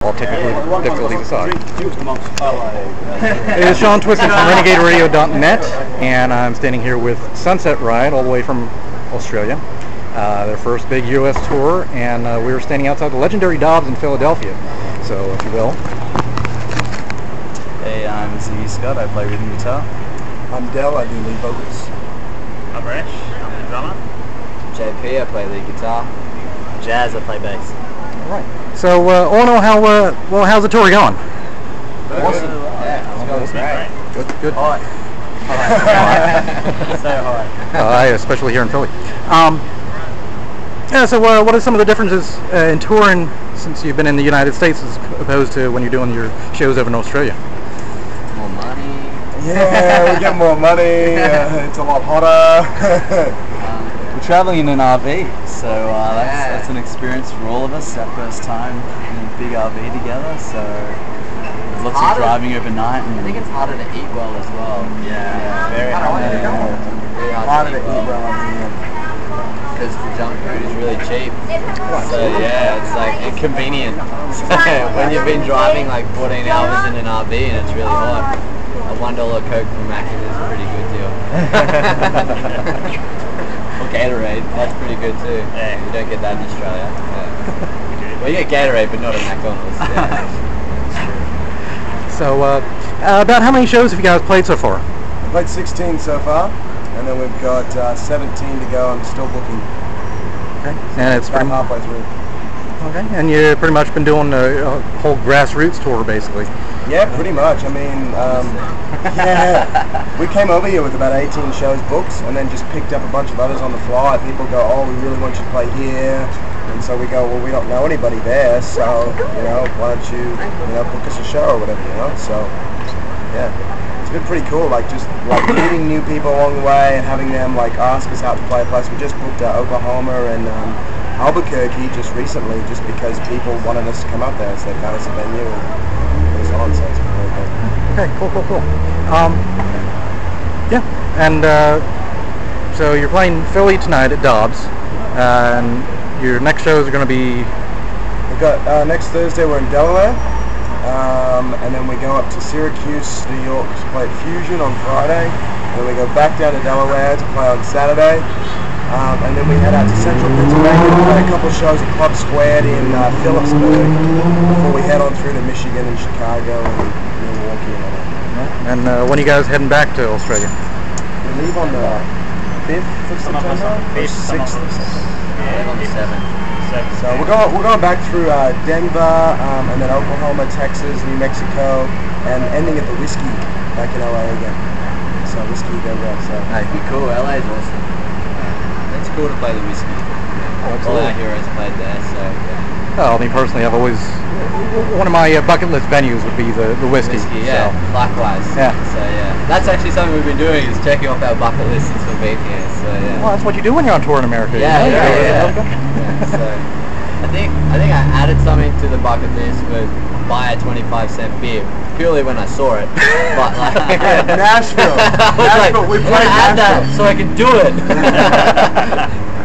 All technical difficulties aside. It is Sean Twisted from RenegadeRadio.net, and I'm standing here with Sunset Riot, all the way from Australia. Their first big U.S. tour, and we were standing outside the Legendary Dobbs in Philadelphia. So, if you will. Hey, I'm Z Scott. I play rhythm guitar. I'm Del. I do lead vocals. I'm Resh. I'm the drummer. JP. I play lead guitar. Jazz. I play bass. All right. So, all in all, how's the tour going? Awesome. Yeah, it's great. Good. Hot. So hot. Especially here in Philly. Yeah. So, what are some of the differences in touring since you've been in the United States as opposed to when you're doing your shows over in Australia? More money. Yeah, we get more money. It's a lot hotter. We're traveling in an RV, so that's an experience for all of us. Our first time in a big RV together, so lots of driving overnight. I think it's harder to eat well as well. Yeah, very hard. Really hard to eat well. Because the junk food is really cheap. So yeah, it's like inconvenient. So when you've been driving like 14 hours in an RV and it's really hot, a $1 Coke from Mackin is a pretty good deal. Or Gatorade, that's pretty good too. Yeah. You don't get that in Australia. Yeah. Well, you get Gatorade, but not at McDonald's. Yeah. So, about how many shows have you guys played so far? We played 16 so far, and then we've got 17 to go. I'm still booking. Okay. And it's about pretty halfway through. okay. And you've pretty much been doing a whole grassroots tour, basically. Yeah, pretty much. I mean, yeah, we came over here with about 18 shows booked, and then just picked up a bunch of others on the fly. People go, "Oh, we really want you to play here," and so we go, "Well, we don't know anybody there, so why don't you, book us a show or whatever, So, yeah, it's been pretty cool. Like just meeting new people along the way and having them like ask us out to play a place. We just booked Oklahoma and Albuquerque just recently, just because people wanted us to come up there, so they found us a venue and put us on. So it's been really good. Okay, cool. Yeah, and so you're playing Philly tonight at Dobbs, and your next shows are going to be... We've got next Thursday we're in Delaware, and then we go up to Syracuse, New York to play at Fusion on Friday, and then we go back down to Delaware to play on Saturday, and then we head out to Central Pennsylvania to play a couple shows at Club Squared in Phillipsburg before we head on through to Michigan and Chicago and Milwaukee and all that. And when are you guys heading back to Australia? We leave on the 5th of September? 6th? Yeah, on the 7th. So we're going back through Denver, and then Oklahoma, Texas, New Mexico, and ending at the Whiskey back in LA again. So Whiskey Denver. So It'd be cool. LA is awesome. It's cool to play the Whiskey. All our heroes played there. So. Well, I mean, personally, I've always... One of my bucket list venues would be the Whiskey. Yeah, so. likewise. Yeah. So yeah, that's actually something we've been doing, is checking off our bucket list since we've been here. So yeah. Well, that's what you do when you're on tour in America. Yeah. Yeah. So I think I added something to the bucket list with buy a 25-cent beer, purely when I saw it. But like Nashville. We played add Nashville. that so I can do it.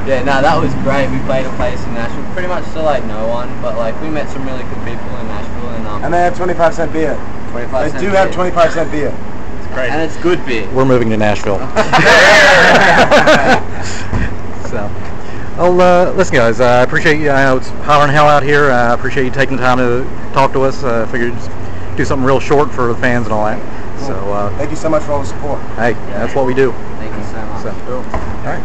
Yeah, no, that was great. We played a place in Nashville, pretty much to like no one, but like we met some really good people in Nashville, and they have 25-cent beer. 25 They do have 25-cent beer. It's great. And it's good beer. We're moving to Nashville. So, well, listen, guys, I appreciate you. I know it's hotter than hell out here. I appreciate you taking the time to talk to us. I figured just do something real short for the fans and all that. Cool. So, thank you so much for all the support. hey, that's what we do. Thank you so much. So, Cool. all right.